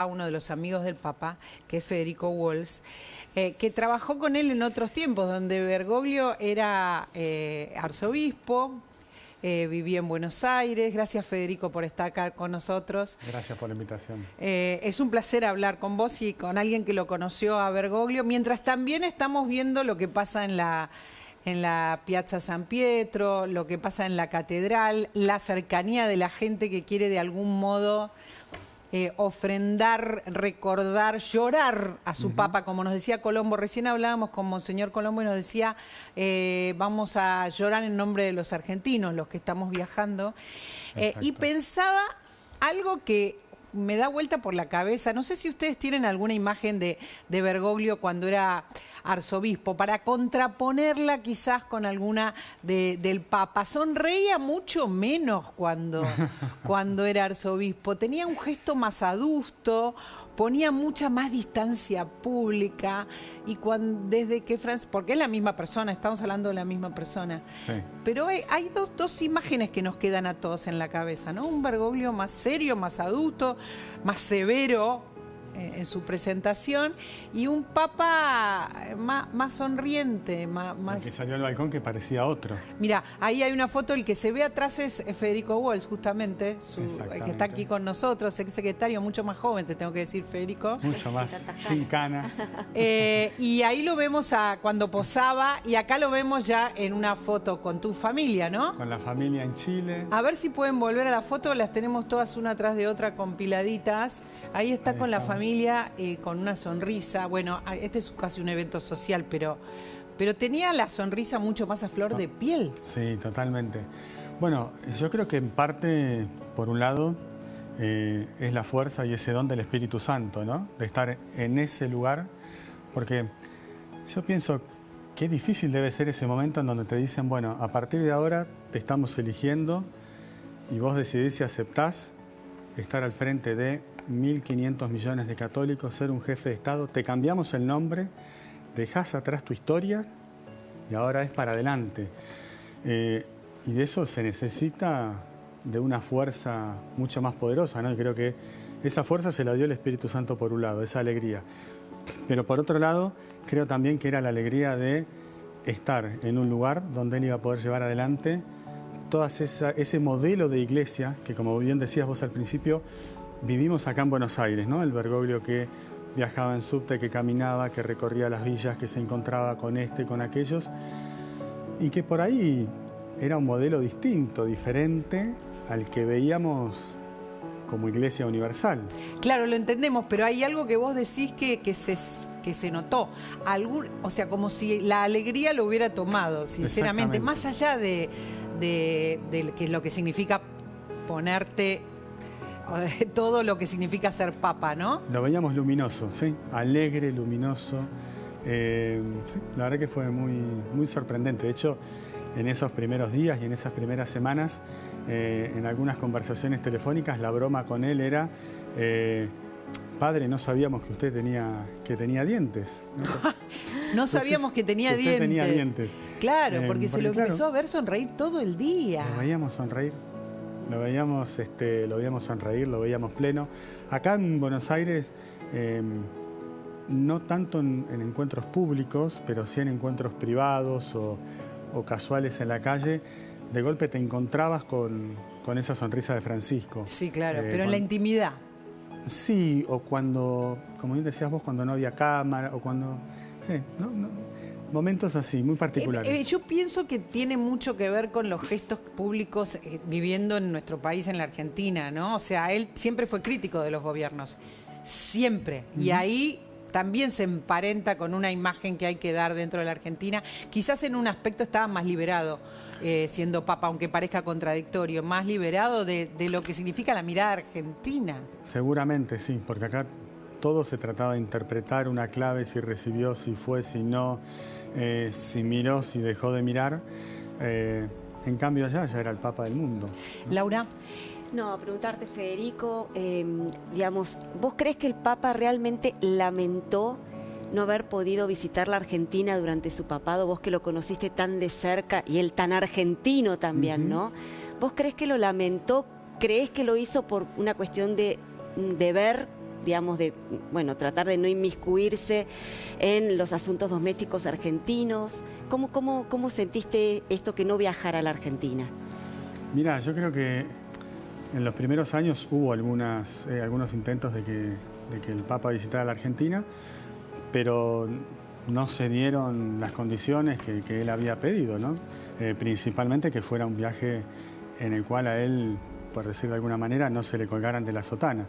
a uno de los amigos del Papa, que es Federico Walsh, que trabajó con él en otros tiempos, donde Bergoglio era arzobispo, vivía en Buenos Aires. Gracias, Federico, por estar acá con nosotros. Gracias por la invitación. Es un placer hablar con vos y con alguien que lo conoció a Bergoglio, mientras también estamos viendo lo que pasa en la Piazza San Pietro, lo que pasa en la catedral, la cercanía de la gente que quiere de algún modo ofrendar, recordar, llorar a su Papa, como nos decía Colombo. Recién hablábamos con Monseñor Colombo y nos decía, vamos a llorar en nombre de los argentinos, los que estamos viajando. Y pensaba algo que me da vuelta por la cabeza. No sé si ustedes tienen alguna imagen de Bergoglio cuando era arzobispo, para contraponerla quizás con alguna del Papa. Sonreía mucho menos cuando era arzobispo. Tenía un gesto más adusto, ponía mucha más distancia pública. Y desde que porque es la misma persona, estamos hablando de la misma persona. Sí. Pero hay dos imágenes que nos quedan a todos en la cabeza, ¿no? Un Bergoglio más serio, más adulto, más severo en su presentación, y un Papa más sonriente, más... El que salió al balcón que parecía otro. Mira, ahí hay una foto, el que se ve atrás es Federico Walsh, justamente, que está aquí con nosotros, ex secretario, mucho más joven, te tengo que decir, Federico. Mucho más, sin canas. Y ahí lo vemos cuando posaba, y acá lo vemos ya en una foto con tu familia, ¿no? Con la familia en Chile. A ver si pueden volver a la foto, las tenemos todas una atrás de otra compiladitas. Ahí está con la familia, con una sonrisa. Bueno, este es casi un evento social, pero tenía la sonrisa mucho más a flor de piel. Sí, totalmente. Bueno, yo creo que en parte, por un lado, es la fuerza y ese don del Espíritu Santo, ¿no? De estar en ese lugar, porque yo pienso qué difícil debe ser ese momento en donde te dicen, bueno, a partir de ahora te estamos eligiendo y vos decidís si aceptás estar al frente de 1.500 millones de católicos, ser un jefe de Estado, te cambiamos el nombre, dejás atrás tu historia y ahora es para adelante. Y de eso se necesita de una fuerza mucho más poderosa, ¿no? Y creo que esa fuerza se la dio el Espíritu Santo por un lado, esa alegría. Pero por otro lado, creo también que era la alegría de estar en un lugar donde él iba a poder llevar adelante todo ese modelo de iglesia que, como bien decías vos al principio, vivimos acá en Buenos Aires, ¿no? El Bergoglio que viajaba en subte, que caminaba, que recorría las villas, que se encontraba con con aquellos, y que por ahí era un modelo distinto, diferente al que veíamos como Iglesia Universal. Claro, lo entendemos, pero hay algo que vos decís que se notó. O sea, como si la alegría lo hubiera tomado, sinceramente, más allá de lo que significa ponerte, todo lo que significa ser Papa, ¿no? Lo veíamos luminoso, ¿sí? Alegre, luminoso. Sí, la verdad que fue muy sorprendente. De hecho, en esos primeros días y en esas primeras semanas, en algunas conversaciones telefónicas, la broma con él era, padre, no sabíamos que usted tenía dientes. No sabíamos que tenía dientes. Tenía dientes. Claro, porque se lo empezó a ver sonreír todo el día. Lo veíamos sonreír. Lo veíamos sonreír, lo veíamos pleno. Acá en Buenos Aires, no tanto en encuentros públicos, pero sí en encuentros privados o casuales en la calle, de golpe te encontrabas con esa sonrisa de Francisco. Sí, claro, pero en la intimidad. Sí, o cuando, como bien decías vos, cuando no había cámara, o cuando... Sí, momentos así, muy particulares. Yo pienso que tiene mucho que ver con los gestos públicos viviendo en nuestro país, en la Argentina, ¿no? O sea, él siempre fue crítico de los gobiernos, siempre. Y ahí también se emparenta con una imagen que hay que dar dentro de la Argentina. Quizás en un aspecto estaba más liberado, siendo Papa, aunque parezca contradictorio, más liberado de lo que significa la mirada argentina. Seguramente, sí, porque acá todo se trataba de interpretar una clave, si recibió, si fue, si no, si miró, si dejó de mirar. En cambio allá ya era el Papa del mundo, ¿no? Laura. No, preguntarte, Federico, digamos, ¿vos crees que el Papa realmente lamentó no haber podido visitar la Argentina durante su papado? Vos que lo conociste tan de cerca y él tan argentino también, ¿no? ¿Vos crees que lo lamentó? ¿Crees que lo hizo por una cuestión de ver digamos, de, bueno, tratar de no inmiscuirse en los asuntos domésticos argentinos. ¿Cómo sentiste esto que no viajara a la Argentina? Mira, yo creo que en los primeros años hubo algunos intentos de que el Papa visitara la Argentina, pero no se dieron las condiciones que él había pedido, ¿no? Principalmente que fuera un viaje en el cual a él, por decirlo de alguna manera, no se le colgaran de la sotana.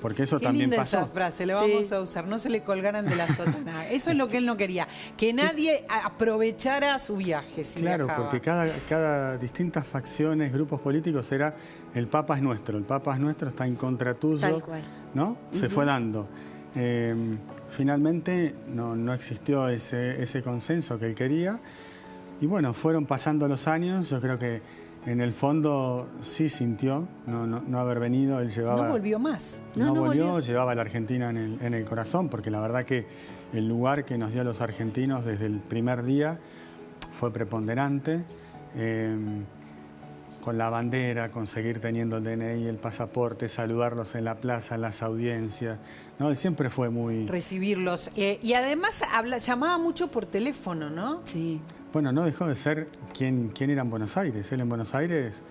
Porque eso Qué también linda pasó. esa frase, la vamos a usar, no se le colgaran de la sotana. Eso es lo que él no quería, que nadie aprovechara su viaje si Claro, viajaba. porque cada distintas facciones, grupos políticos era el Papa es nuestro, está en contra tuyo, Tal cual. ¿no? Se fue dando. Finalmente no existió ese consenso que él quería y bueno, fueron pasando los años, yo creo que en el fondo sí sintió no haber venido, él llevaba... No volvió más. No volvió, llevaba a la Argentina en el corazón, porque la verdad que el lugar que nos dio a los argentinos desde el primer día fue preponderante. Con la bandera, con seguir teniendo el DNI, el pasaporte, saludarlos en la plaza, en las audiencias, ¿no? Él siempre fue muy... Recibirlos. Y además llamaba mucho por teléfono, ¿no? Sí. Bueno, no dejó de ser quien era en Buenos Aires. Él en Buenos Aires,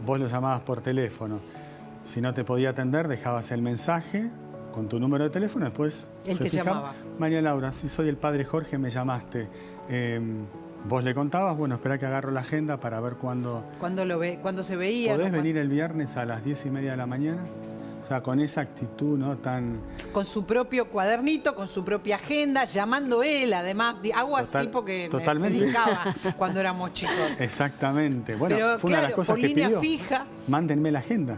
vos lo llamabas por teléfono. Si no te podía atender, dejabas el mensaje con tu número de teléfono, después... Él te llamaba. María Laura, si soy el padre Jorge, me llamaste. Vos le contabas, bueno, espera que agarro la agenda para ver cuándo se veía. ¿Podés ¿no? venir el viernes a las 10:30 de la mañana? O sea, con esa actitud, ¿no? Tan... Con su propio cuadernito, con su propia agenda, llamando él, además. Hago así porque se dedicaba cuando éramos chicos. Exactamente. Bueno, pero fue una de las cosas por que línea pidió. fija. Mándenme la agenda.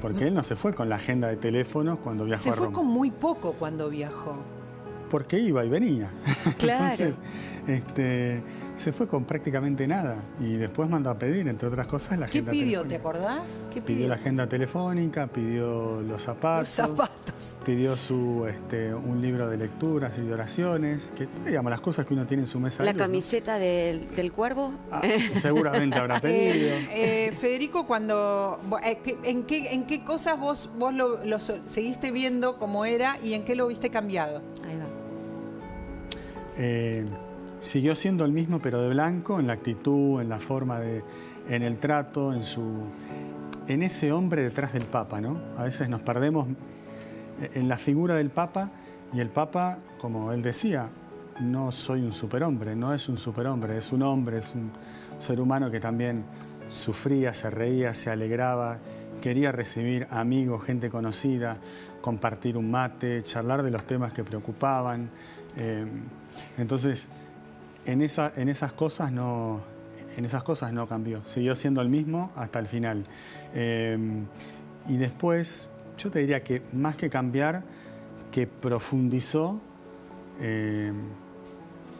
Porque él no se fue con la agenda de teléfono cuando viajó a Roma. Se fue con muy poco cuando viajó. Porque iba y venía. Claro. Entonces, se fue con prácticamente nada y después mandó a pedir, entre otras cosas, la agenda telefónica. ¿Qué pidió? telefónica. ¿Te acordás? ¿Qué pidió la agenda telefónica, pidió los zapatos. Los zapatos. Pidió un libro de lecturas y de oraciones, que digamos las cosas que uno tiene en su mesa. ¿La de luz, camiseta del cuervo? Seguramente habrá pedido. Federico, ¿en qué cosas vos lo seguiste viendo como era y en qué lo viste cambiado? Ahí va. Siguió siendo el mismo, pero de blanco, en la actitud, en la forma en el trato, en ese hombre detrás del Papa, ¿no? A veces nos perdemos en la figura del Papa, y el Papa, como él decía, no soy un superhombre, no es un superhombre, es un hombre, es un ser humano que también sufría, se reía, se alegraba, quería recibir amigos, gente conocida, compartir un mate, charlar de los temas que preocupaban. Entonces, en esas cosas no cambió, siguió siendo el mismo hasta el final. Y después, yo te diría que más que cambiar, que profundizó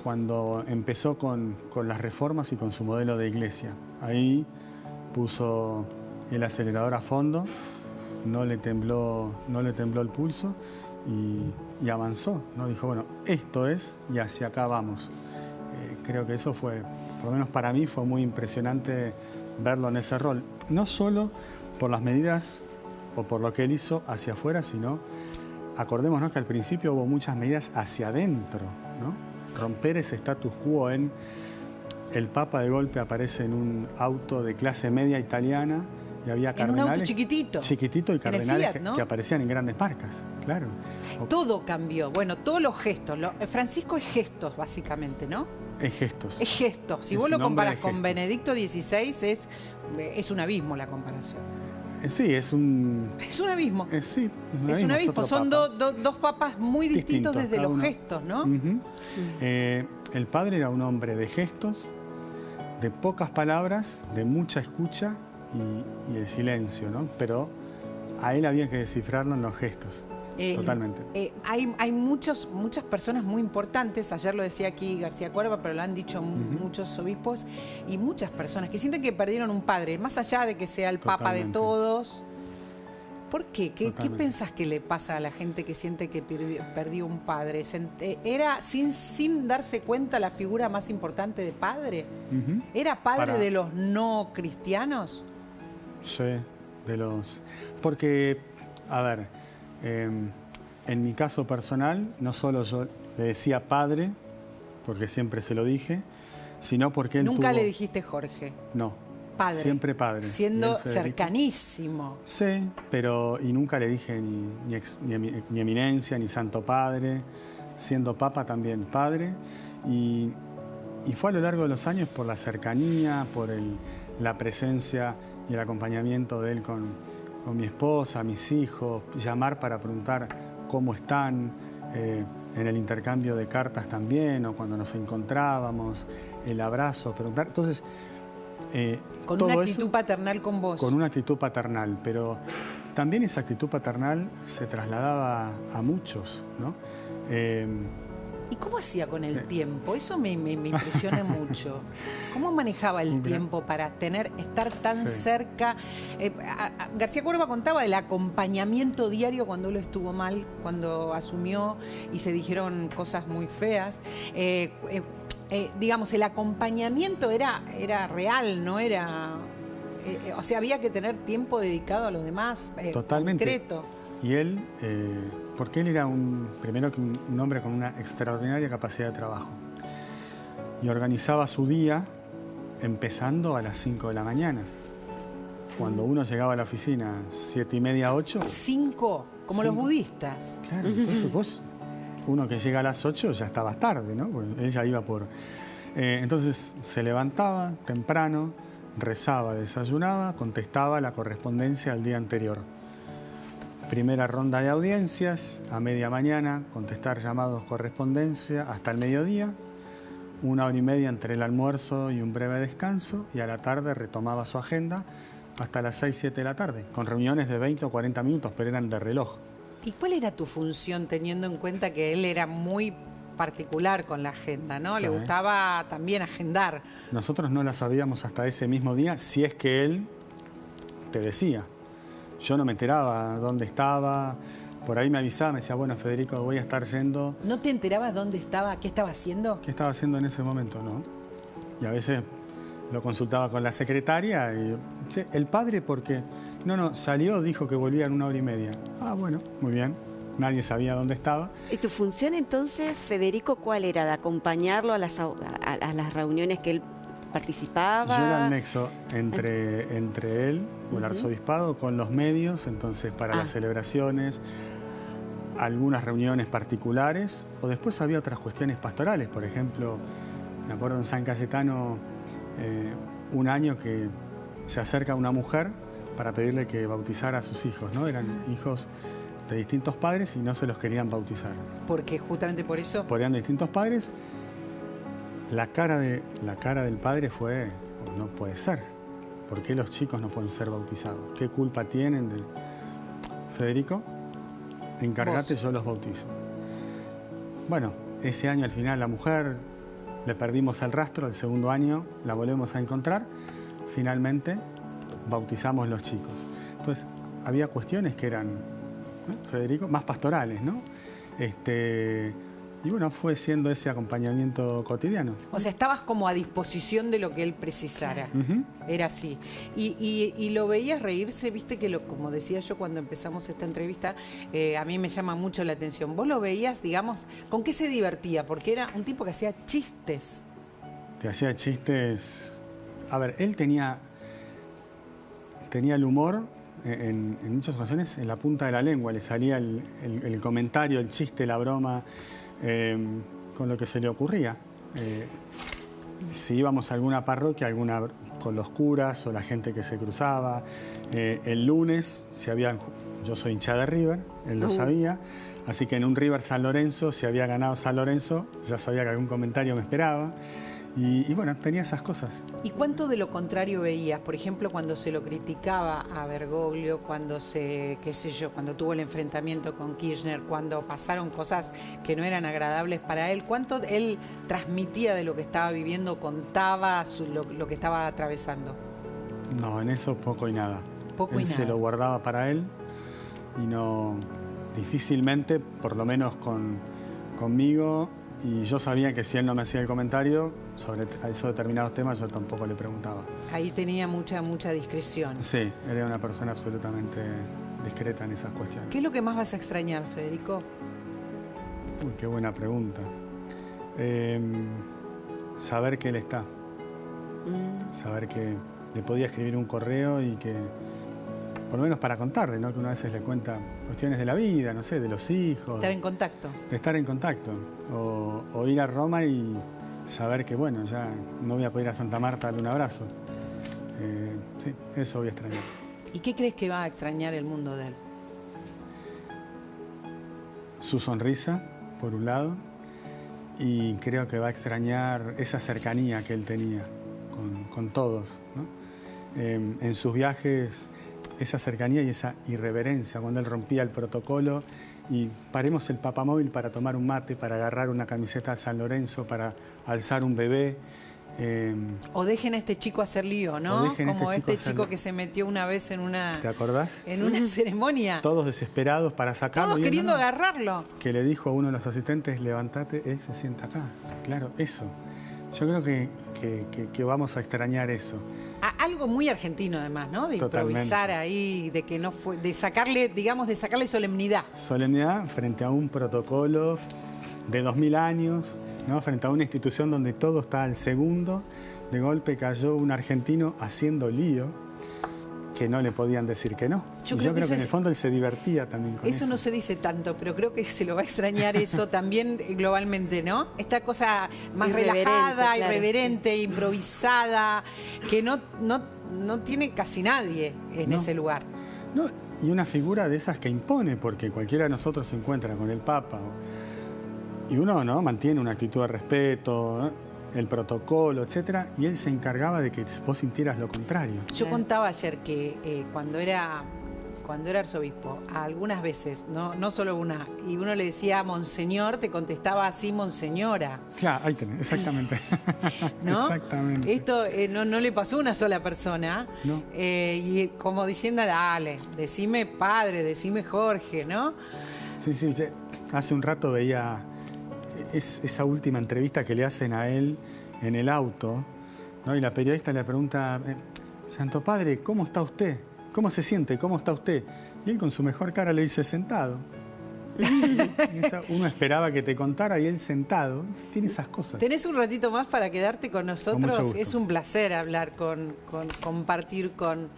cuando empezó con las reformas y con su modelo de iglesia. Ahí puso el acelerador a fondo, no le tembló el pulso y avanzó, ¿no? Dijo, bueno, esto es y hacia acá vamos. Creo que eso fue, por lo menos para mí, fue muy impresionante verlo en ese rol. No solo por las medidas o por lo que él hizo hacia afuera, sino, acordémonos que al principio hubo muchas medidas hacia adentro, ¿no? Romper ese status quo el Papa de golpe aparece en un auto de clase media italiana y había cardenales... En un auto chiquitito. Chiquitito y cardenales Fiat, ¿no? que aparecían en grandes marcas, claro. Todo cambió. Bueno, todos los gestos. Francisco es gestos, básicamente, ¿no? Es gestos. Es gestos. Si vos lo comparas con Benedicto XVI, es un abismo la comparación. Sí, es un... Es un abismo. Sí, es un abismo. Son dos papas muy distintos desde los gestos, ¿no? El padre era un hombre de gestos, de pocas palabras, de mucha escucha y de silencio, ¿no? Pero a él había que descifrarlo en los gestos. Totalmente. Hay muchas personas muy importantes, ayer lo decía aquí García Cuerva, pero lo han dicho muchos obispos, y muchas personas que sienten que perdieron un padre, más allá de que sea el Papa de todos. ¿Por qué? ¿Qué pensás que le pasa a la gente que siente que perdió un padre? ¿Era sin darse cuenta la figura más importante de padre? ¿Era padre de los no cristianos? Sí, porque, a ver, en mi caso personal, no solo yo le decía padre, porque siempre se lo dije, sino porque él Nunca tuvo... le dijiste Jorge. No. Padre. Siempre padre. Siendo Y él, Federico. cercanísimo. Sí, pero y nunca le dije ni eminencia, ni santo padre, siendo papa también padre. Y fue a lo largo de los años por la cercanía, por la presencia y el acompañamiento de él con mi esposa, mis hijos, llamar para preguntar cómo están, en el intercambio de cartas también, o cuando nos encontrábamos, el abrazo, preguntar. Entonces, Con todo una eso actitud paternal con vos. con una actitud paternal, pero también esa actitud paternal se trasladaba a muchos, ¿no? ¿Y cómo hacía con el tiempo? Eso me impresiona mucho. ¿Cómo manejaba el tiempo para estar tan cerca? García Córdoba contaba del acompañamiento diario cuando él estuvo mal, cuando asumió y se dijeron cosas muy feas. Digamos, el acompañamiento era real, no era... o sea, había que tener tiempo dedicado a los demás, Totalmente. concreto. Y él, porque él era primero que un hombre con una extraordinaria capacidad de trabajo. Y organizaba su día empezando a las 5 de la mañana. Cuando uno llegaba a la oficina, 7:30, 8. 5, como los budistas. Claro, entonces vos, uno que llega a las 8 ya estabas tarde, ¿no? Porque él ya iba por... entonces se levantaba temprano, rezaba, desayunaba, contestaba la correspondencia del día anterior. Primera ronda de audiencias, a media mañana, contestar llamados, correspondencia, hasta el mediodía, 1 hora y media entre el almuerzo y un breve descanso, y a la tarde retomaba su agenda hasta las 6, 7 de la tarde, con reuniones de 20 o 40 minutos, pero eran de reloj. ¿Y cuál era tu función teniendo en cuenta que él era muy particular con la agenda, ¿no? Sí. Le gustaba también agendar. Nosotros no la sabíamos hasta ese mismo día, si es que él te decía. Yo no me enteraba dónde estaba, por ahí me avisaba, me decía, bueno, Federico, voy a estar yendo. ¿No te enterabas dónde estaba, qué estaba haciendo? ¿Qué estaba haciendo en ese momento? No. Y a veces lo consultaba con la secretaria y, che, el padre, porque no, salió, dijo que volvía en 1 hora y media. Ah, bueno, muy bien. Nadie sabía dónde estaba. ¿Y tu función entonces, Federico, cuál era? ¿De acompañarlo a las reuniones que él participaba? Yo era el nexo entre él o el arzobispado con los medios, entonces para las celebraciones, algunas reuniones particulares, o después había otras cuestiones pastorales. Por ejemplo, me acuerdo en San Cayetano, un año que se acerca una mujer para pedirle que bautizara a sus hijos, ¿no? Eran hijos de distintos padres y no se los querían bautizar. Porque justamente por eso... Eran de distintos padres. La cara del padre fue, no puede ser. ¿Por qué los chicos no pueden ser bautizados? ¿Qué culpa tienen de... Federico, encárgate, yo los bautizo. Bueno, ese año al final la mujer, le perdimos el rastro, el segundo año la volvemos a encontrar. Finalmente bautizamos los chicos. Entonces, había cuestiones que eran, Federico, más pastorales, ¿no? Y bueno, fue siendo ese acompañamiento cotidiano. O sea, estabas como a disposición de lo que él precisara. Era así. Y lo veías reírse, viste que como decía yo cuando empezamos esta entrevista, a mí me llama mucho la atención. Vos lo veías, digamos, ¿con qué se divertía? Porque era un tipo que hacía chistes. Te hacía chistes... A ver, él tenía el humor en muchas ocasiones en la punta de la lengua. Le salía el comentario, el chiste, la broma... con lo que se le ocurría. Si íbamos a alguna parroquia, con los curas o la gente que se cruzaba, el lunes, yo soy hincha de River, él lo sabía, así que en un River San Lorenzo, si había ganado San Lorenzo, ya sabía que algún comentario me esperaba. Y bueno, tenía esas cosas. ¿Y cuánto de lo contrario veías? Por ejemplo, cuando se lo criticaba a Bergoglio, cuando cuando tuvo el enfrentamiento con Kirchner, cuando pasaron cosas que no eran agradables para él, ¿cuánto él transmitía de lo que estaba viviendo, contaba lo que estaba atravesando? No, en eso poco y nada. Poco y él nada. Se lo guardaba para él y no, difícilmente, por lo menos conmigo. Y yo sabía que si él no me hacía el comentario sobre esos determinados temas, yo tampoco le preguntaba. Ahí tenía mucha discreción. Sí, era una persona absolutamente discreta en esas cuestiones. ¿Qué es lo que más vas a extrañar, Federico? Uy, qué buena pregunta. Saber que él está. Saber que le podía escribir un correo y que, por lo menos para contarle, ¿no? Que uno a veces le cuenta cuestiones de la vida, no sé, de los hijos. Estar en contacto. De estar en contacto. O ir a Roma y saber que, bueno, ya no voy a poder ir a Santa Marta a darle un abrazo. Sí, eso voy a extrañar. ¿Y qué crees que va a extrañar el mundo de él? Su sonrisa, por un lado, y creo que va a extrañar esa cercanía que él tenía con todos, ¿no? En sus viajes, esa cercanía y esa irreverencia, cuando él rompía el protocolo y paremos el papamóvil para tomar un mate, para agarrar una camiseta de San Lorenzo, para alzar un bebé. O dejen a este chico hacer lío, ¿no? Como este chico que se metió una vez en una... ¿Te acordás? En una ceremonia. Todos desesperados para sacarlo. Todos queriendo agarrarlo. Que le dijo a uno de los asistentes, levántate, él se sienta acá. Claro, eso. Yo creo que vamos a extrañar eso. Algo muy argentino además, ¿no? De improvisar ahí, de que no fue, de sacarle, digamos, de sacarle solemnidad. Solemnidad frente a un protocolo de 2000 años, ¿no? Frente a una institución donde todo está al segundo. De golpe cayó un argentino haciendo lío, que no le podían decir que no. Yo creo que en el fondo él se divertía también con eso. Eso no se dice tanto, pero creo que se lo va a extrañar eso también globalmente, ¿no? Esta cosa más relajada, claro, irreverente, improvisada, que no tiene casi nadie en ese lugar. No, y una figura de esas que impone, porque cualquiera de nosotros se encuentra con el Papa y uno, ¿no?, mantiene una actitud de respeto, ¿no?, el protocolo, etcétera, y él se encargaba de que vos sintieras lo contrario. Yo contaba ayer que cuando era arzobispo, algunas veces, no solo una, y uno le decía monseñor, te contestaba así monseñora. Claro, ahí tenés, exactamente. ¿No? Exactamente. Esto no le pasó a una sola persona, no. Y como diciendo, dale, decime padre, decime Jorge, ¿no? Sí, hace un rato veía esa última entrevista que le hacen a él en el auto, ¿no? Y la periodista le pregunta, Santo Padre, ¿cómo está usted? ¿Cómo se siente? ¿Cómo está usted? Y él con su mejor cara le dice, sentado. Uno esperaba que te contara y él sentado. Tiene esas cosas. ¿Tenés un ratito más para quedarte con nosotros? Con mucho gusto. Es un placer hablar compartir con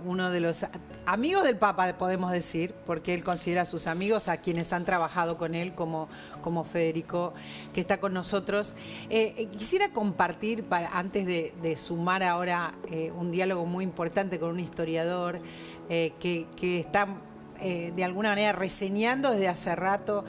uno de los amigos del Papa, podemos decir, porque él considera a sus amigos a quienes han trabajado con él, como Federico, que está con nosotros. Quisiera compartir, antes de sumar ahora un diálogo muy importante con un historiador que está de alguna manera reseñando desde hace rato